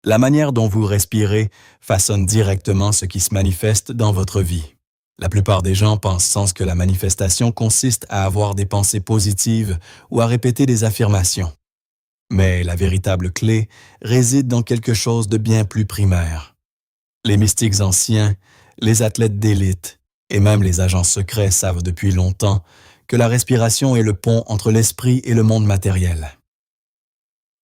La manière dont vous respirez façonne directement ce qui se manifeste dans votre vie. La plupart des gens pensent que la manifestation consiste à avoir des pensées positives ou à répéter des affirmations. Mais la véritable clé réside dans quelque chose de bien plus primaire. Les mystiques anciens, les athlètes d'élite et même les agents secrets savent depuis longtemps que la respiration est le pont entre l'esprit et le monde matériel.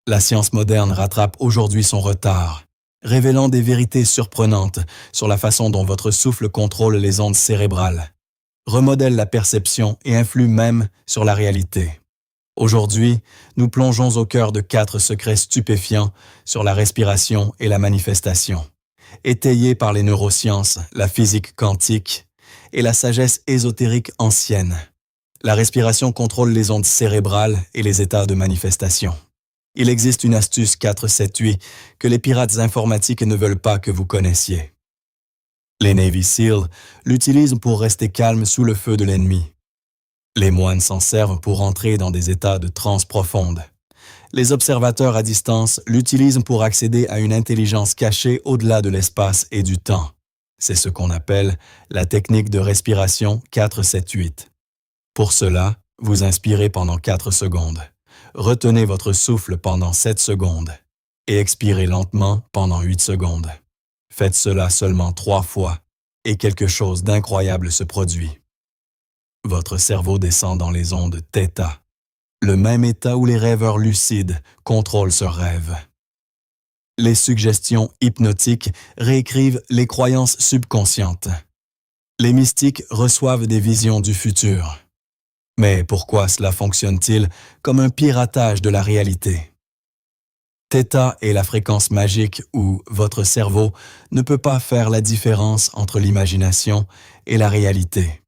La science moderne rattrape aujourd'hui son retard, révélant des vérités surprenantes sur la façon dont votre souffle contrôle les ondes cérébrales, remodèle la perception et influe même sur la réalité. Aujourd'hui, nous plongeons au cœur de 4 secrets stupéfiants sur la respiration et la manifestation, étayés par les neurosciences, la physique quantique et la sagesse ésotérique ancienne. La respiration contrôle les ondes cérébrales et les états de manifestation. Il existe une astuce 4-7-8 que les pirates informatiques ne veulent pas que vous connaissiez. Les Navy SEAL l'utilisent pour rester calmes sous le feu de l'ennemi. Les moines s'en servent pour entrer dans des états de transe profonde. Les observateurs à distance l'utilisent pour accéder à une intelligence cachée au-delà de l'espace et du temps. C'est ce qu'on appelle la technique de respiration 4-7-8. Pour cela, vous inspirez pendant 4 secondes. Retenez votre souffle pendant 7 secondes et expirez lentement pendant 8 secondes. Faites cela seulement 3 fois et quelque chose d'incroyable se produit. Votre cerveau descend dans les ondes θ, le même état où les rêveurs lucides contrôlent ce rêve. Les suggestions hypnotiques réécrivent les croyances subconscientes. Les mystiques reçoivent des visions du futur. Mais pourquoi cela fonctionne-t-il comme un piratage de la réalité? θ est la fréquence magique où votre cerveau ne peut pas faire la différence entre l'imagination et la réalité.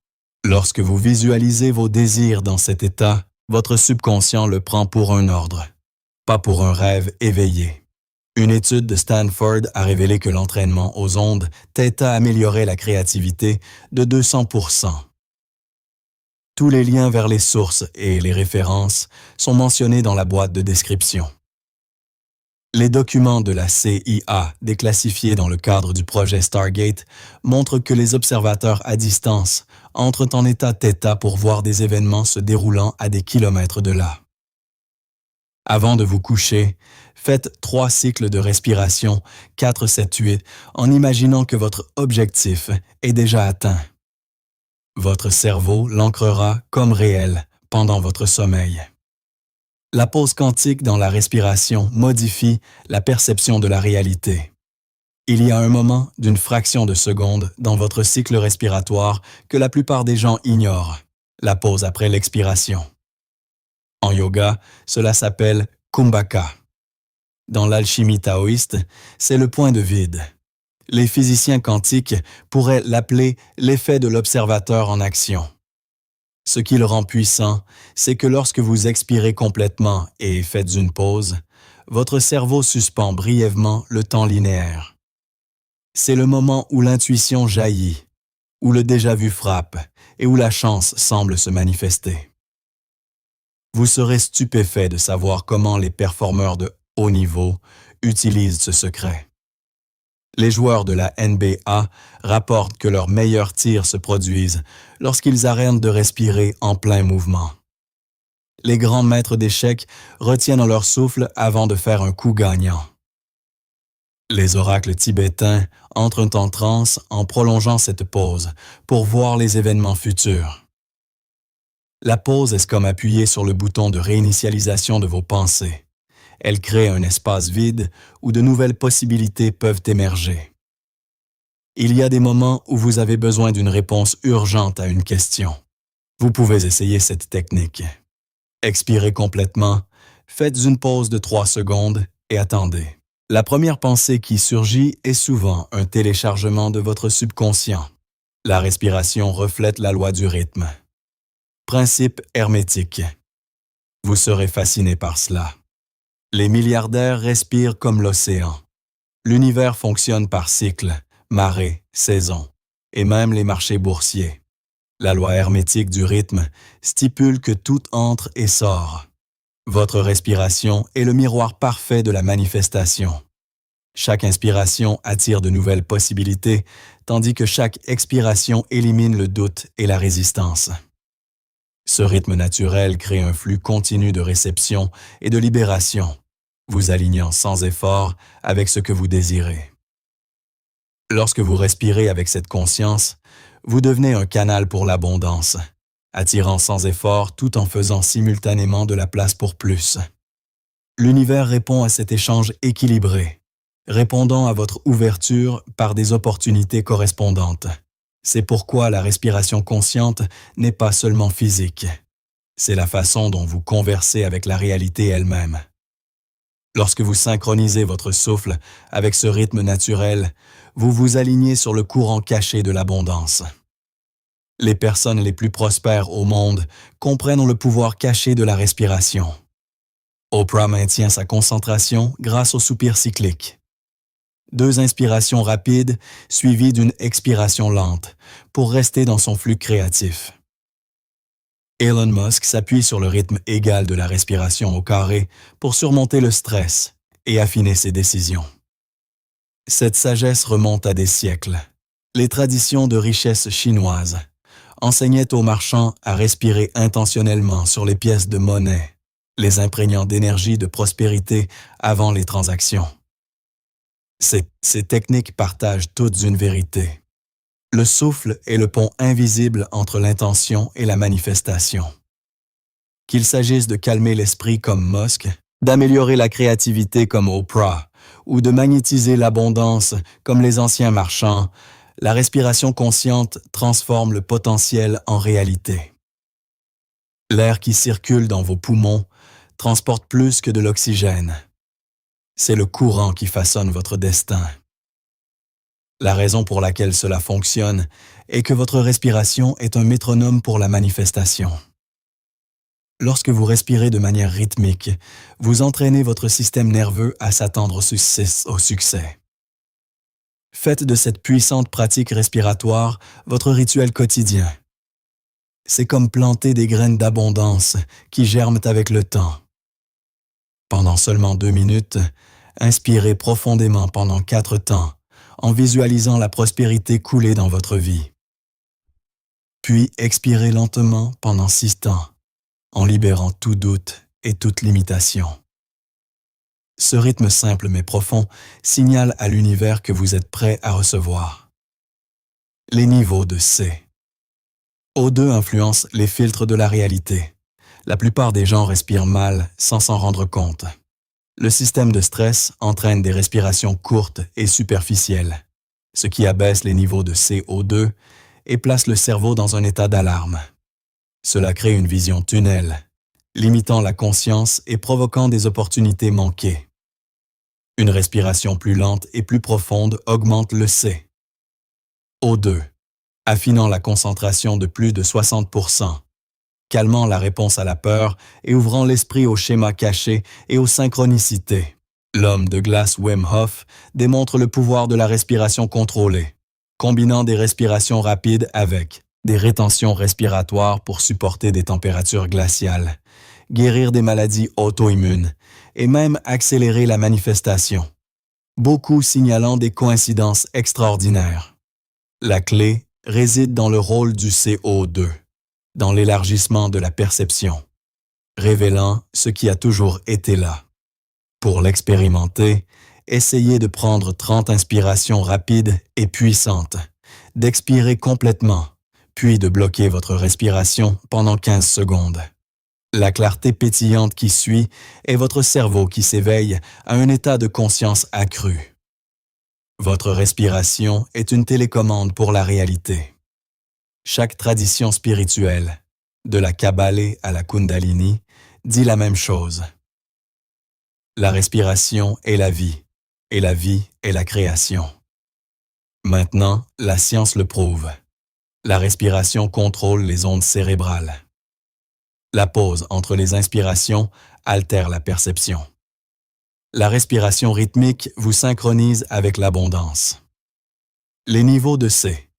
Lorsque vous visualisez vos désirs dans cet état, votre subconscient le prend pour un ordre, pas pour un rêve éveillé. Une étude de Stanford a révélé que l'entraînement aux ondes θ améliorait la créativité de 200%. Tous les liens vers les sources et les références sont mentionnés dans la boîte de description. Les documents de la CIA déclassifiés dans le cadre du projet Stargate montrent que les observateurs à distance entrent en état θ pour voir des événements se déroulant à des kilomètres de là. Avant de vous coucher, faites 3 cycles de respiration 4-7-8 en imaginant que votre objectif est déjà atteint. Votre cerveau l'ancrera comme réel pendant votre sommeil. La pause quantique dans la respiration modifie la perception de la réalité. Il y a un moment d'une fraction de seconde dans votre cycle respiratoire que la plupart des gens ignorent, la pause après l'expiration. En yoga, cela s'appelle Kumbhaka. Dans l'alchimie taoïste, c'est le point de vide. Les physiciens quantiques pourraient l'appeler l'effet de l'observateur en action. Ce qui le rend puissant, c'est que lorsque vous expirez complètement et faites une pause, votre cerveau suspend brièvement le temps linéaire. C'est le moment où l'intuition jaillit, où le déjà-vu frappe et où la chance semble se manifester. Vous serez stupéfait de savoir comment les performeurs de haut niveau utilisent ce secret. Les joueurs de la NBA rapportent que leurs meilleurs tirs se produisent lorsqu'ils arrêtent de respirer en plein mouvement. Les grands maîtres d'échecs retiennent leur souffle avant de faire un coup gagnant. Les oracles tibétains entrent en transe en prolongeant cette pause pour voir les événements futurs. La pause est comme appuyer sur le bouton de réinitialisation de vos pensées. Elle crée un espace vide où de nouvelles possibilités peuvent émerger. Il y a des moments où vous avez besoin d'une réponse urgente à une question. Vous pouvez essayer cette technique. Expirez complètement, faites une pause de 3 secondes et attendez. La première pensée qui surgit est souvent un téléchargement de votre subconscient. La respiration reflète la loi du rythme. Principe hermétique. Vous serez fasciné par cela. Les milliardaires respirent comme l'océan. L'univers fonctionne par cycles, marées, saisons, et même les marchés boursiers. La loi hermétique du rythme stipule que tout entre et sort. Votre respiration est le miroir parfait de la manifestation. Chaque inspiration attire de nouvelles possibilités, tandis que chaque expiration élimine le doute et la résistance. Ce rythme naturel crée un flux continu de réception et de libération, vous alignant sans effort avec ce que vous désirez. Lorsque vous respirez avec cette conscience, vous devenez un canal pour l'abondance, attirant sans effort tout en faisant simultanément de la place pour plus. L'univers répond à cet échange équilibré, répondant à votre ouverture par des opportunités correspondantes. C'est pourquoi la respiration consciente n'est pas seulement physique. C'est la façon dont vous conversez avec la réalité elle-même. Lorsque vous synchronisez votre souffle avec ce rythme naturel, vous vous alignez sur le courant caché de l'abondance. Les personnes les plus prospères au monde comprennent le pouvoir caché de la respiration. Oprah maintient sa concentration grâce au soupir cyclique. 2 inspirations rapides suivies d'une expiration lente pour rester dans son flux créatif. Elon Musk s'appuie sur le rythme égal de la respiration au carré pour surmonter le stress et affiner ses décisions. Cette sagesse remonte à des siècles. Les traditions de richesse chinoises enseignaient aux marchands à respirer intentionnellement sur les pièces de monnaie, les imprégnant d'énergie de prospérité avant les transactions. Ces techniques partagent toutes une vérité. Le souffle est le pont invisible entre l'intention et la manifestation. Qu'il s'agisse de calmer l'esprit comme Musk, d'améliorer la créativité comme Oprah, ou de magnétiser l'abondance comme les anciens marchands, la respiration consciente transforme le potentiel en réalité. L'air qui circule dans vos poumons transporte plus que de l'oxygène. C'est le courant qui façonne votre destin. La raison pour laquelle cela fonctionne est que votre respiration est un métronome pour la manifestation. Lorsque vous respirez de manière rythmique, vous entraînez votre système nerveux à s'attendre au succès. Faites de cette puissante pratique respiratoire votre rituel quotidien. C'est comme planter des graines d'abondance qui germent avec le temps. Pendant seulement 2 minutes, inspirez profondément pendant 4 temps, en visualisant la prospérité couler dans votre vie. Puis expirez lentement pendant 6 temps, en libérant tout doute et toute limitation. Ce rythme simple mais profond signale à l'univers que vous êtes prêt à recevoir. Les niveaux de C. O2 influencent les filtres de la réalité. La plupart des gens respirent mal sans s'en rendre compte. Le système de stress entraîne des respirations courtes et superficielles, ce qui abaisse les niveaux de CO2 et place le cerveau dans un état d'alarme. Cela crée une vision tunnel, limitant la conscience et provoquant des opportunités manquées. Une respiration plus lente et plus profonde augmente le C. O2, affinant la concentration de plus de 60%, calmant la réponse à la peur et ouvrant l'esprit aux schémas cachés et aux synchronicités. L'homme de glace Wim Hof démontre le pouvoir de la respiration contrôlée, combinant des respirations rapides avec des rétentions respiratoires pour supporter des températures glaciales, guérir des maladies auto-immunes et même accélérer la manifestation, beaucoup signalant des coïncidences extraordinaires. La clé réside dans le rôle du CO2, dans l'élargissement de la perception, révélant ce qui a toujours été là. Pour l'expérimenter, essayez de prendre 30 inspirations rapides et puissantes, d'expirer complètement, puis de bloquer votre respiration pendant 15 secondes. La clarté pétillante qui suit est votre cerveau qui s'éveille à un état de conscience accru. Votre respiration est une télécommande pour la réalité. Chaque tradition spirituelle, de la Kabbale à la Kundalini, dit la même chose. La respiration est la vie, et la vie est la création. Maintenant, la science le prouve. La respiration contrôle les ondes cérébrales. La pause entre les inspirations altère la perception. La respiration rythmique vous synchronise avec l'abondance. Les niveaux de C.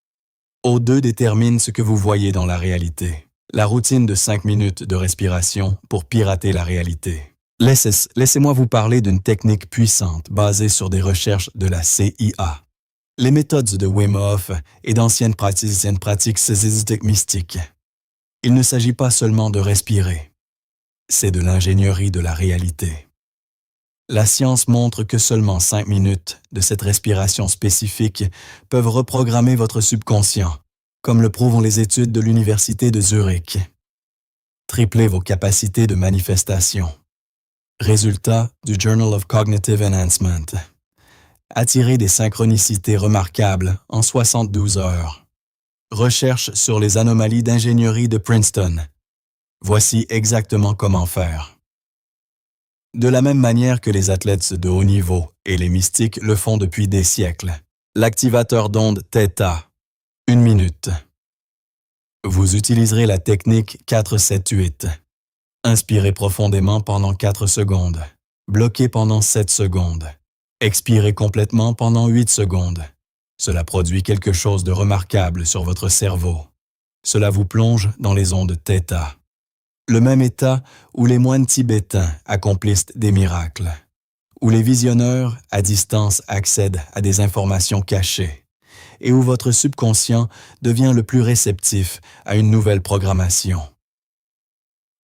O2 détermine ce que vous voyez dans la réalité. La routine de 5 minutes de respiration pour pirater la réalité. Laissez-moi vous parler d'une technique puissante basée sur des recherches de la CIA. Les méthodes de Wim Hof et d'anciennes pratiques sésésitiques mystiques. Il ne s'agit pas seulement de respirer, c'est de l'ingénierie de la réalité. La science montre que seulement 5 minutes de cette respiration spécifique peuvent reprogrammer votre subconscient, comme le prouvent les études de l'Université de Zurich. Triplez vos capacités de manifestation. Résultat du Journal of Cognitive Enhancement. Attirez des synchronicités remarquables en 72 heures. Recherche sur les anomalies d'ingénierie de Princeton. Voici exactement comment faire. De la même manière que les athlètes de haut niveau et les mystiques le font depuis des siècles. L'activateur d'onde Theta. 1 minute. Vous utiliserez la technique 4-7-8. Inspirez profondément pendant 4 secondes. Bloquez pendant 7 secondes. Expirez complètement pendant 8 secondes. Cela produit quelque chose de remarquable sur votre cerveau. Cela vous plonge dans les ondes Theta. Le même état où les moines tibétains accomplissent des miracles, où les visionneurs à distance accèdent à des informations cachées, et où votre subconscient devient le plus réceptif à une nouvelle programmation.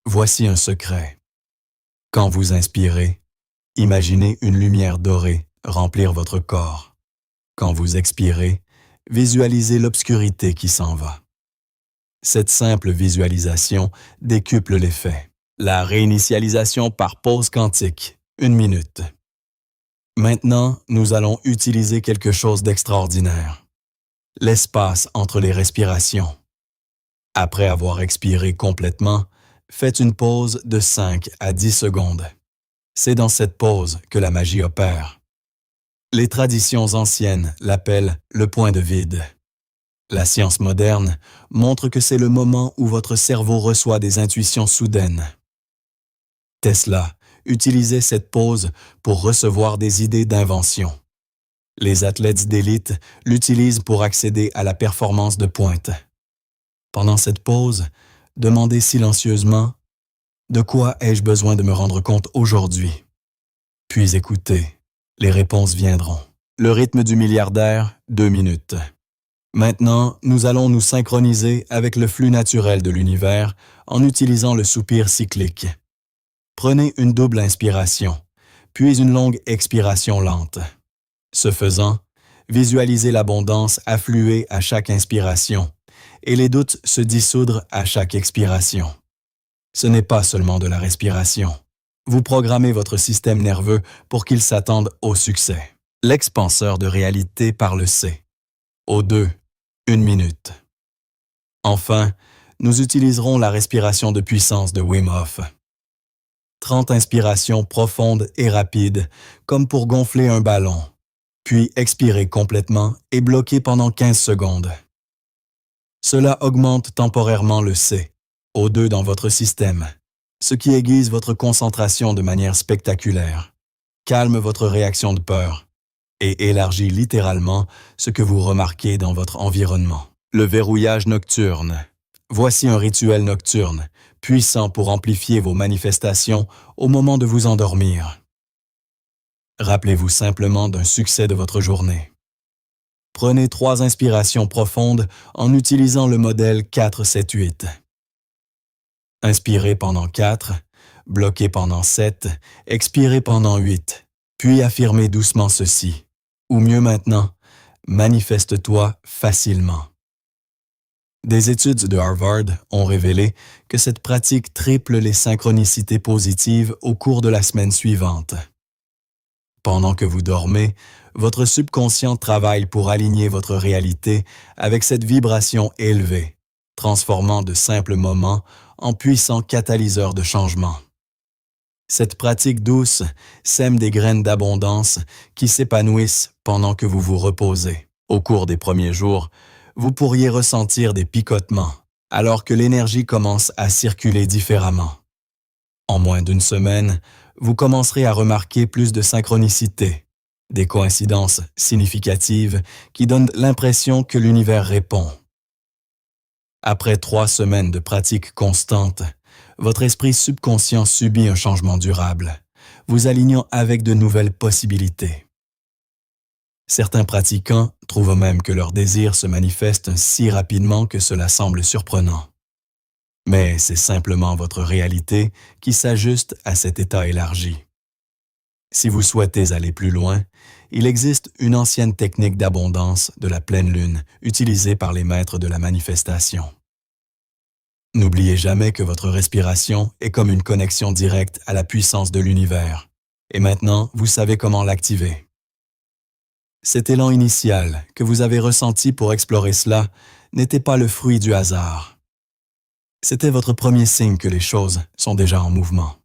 Voici un secret. Quand vous inspirez, imaginez une lumière dorée remplir votre corps. Quand vous expirez, visualisez l'obscurité qui s'en va. Cette simple visualisation décuple l'effet. La réinitialisation par pause quantique. 1 minute. Maintenant, nous allons utiliser quelque chose d'extraordinaire. L'espace entre les respirations. Après avoir expiré complètement, faites une pause de 5 à 10 secondes. C'est dans cette pause que la magie opère. Les traditions anciennes l'appellent le point de vide. La science moderne montre que c'est le moment où votre cerveau reçoit des intuitions soudaines. Tesla utilisait cette pause pour recevoir des idées d'invention. Les athlètes d'élite l'utilisent pour accéder à la performance de pointe. Pendant cette pause, demandez silencieusement « De quoi ai-je besoin de me rendre compte aujourd'hui ?» Puis écoutez, les réponses viendront. Le rythme du milliardaire, 2 minutes. Maintenant, nous allons nous synchroniser avec le flux naturel de l'univers en utilisant le soupir cyclique. Prenez une double inspiration, puis une longue expiration lente. Ce faisant, visualisez l'abondance affluer à chaque inspiration et les doutes se dissoudre à chaque expiration. Ce n'est pas seulement de la respiration. Vous programmez votre système nerveux pour qu'il s'attende au succès. L'expanseur de réalité par le C. Au 2, 1 minute. Enfin, nous utiliserons la respiration de puissance de Wim Hof. 30 inspirations profondes et rapides, comme pour gonfler un ballon, puis expirez complètement et bloquez pendant 15 secondes. Cela augmente temporairement le C, O2 dans votre système, ce qui aiguise votre concentration de manière spectaculaire, calme votre réaction de peur et élargit littéralement ce que vous remarquez dans votre environnement. Le verrouillage nocturne. Voici un rituel nocturne, puissant pour amplifier vos manifestations au moment de vous endormir. Rappelez-vous simplement d'un succès de votre journée. Prenez 3 inspirations profondes en utilisant le modèle 4-7-8. Inspirez pendant 4, bloquez pendant 7, expirez pendant 8, puis affirmez doucement ceci. Ou mieux maintenant, manifeste-toi facilement. Des études de Harvard ont révélé que cette pratique triple les synchronicités positives au cours de la semaine suivante. Pendant que vous dormez, votre subconscient travaille pour aligner votre réalité avec cette vibration élevée, transformant de simples moments en puissants catalyseurs de changement. Cette pratique douce sème des graines d'abondance qui s'épanouissent pendant que vous vous reposez. Au cours des premiers jours, vous pourriez ressentir des picotements, alors que l'énergie commence à circuler différemment. En moins d'une semaine, vous commencerez à remarquer plus de synchronicité, des coïncidences significatives qui donnent l'impression que l'univers répond. Après 3 semaines de pratique constante, votre esprit subconscient subit un changement durable, vous alignant avec de nouvelles possibilités. Certains pratiquants trouvent même que leur désir se manifeste si rapidement que cela semble surprenant. Mais c'est simplement votre réalité qui s'ajuste à cet état élargi. Si vous souhaitez aller plus loin, il existe une ancienne technique d'abondance de la pleine lune utilisée par les maîtres de la manifestation. N'oubliez jamais que votre respiration est comme une connexion directe à la puissance de l'univers. Et maintenant, vous savez comment l'activer. Cet élan initial que vous avez ressenti pour explorer cela n'était pas le fruit du hasard. C'était votre premier signe que les choses sont déjà en mouvement.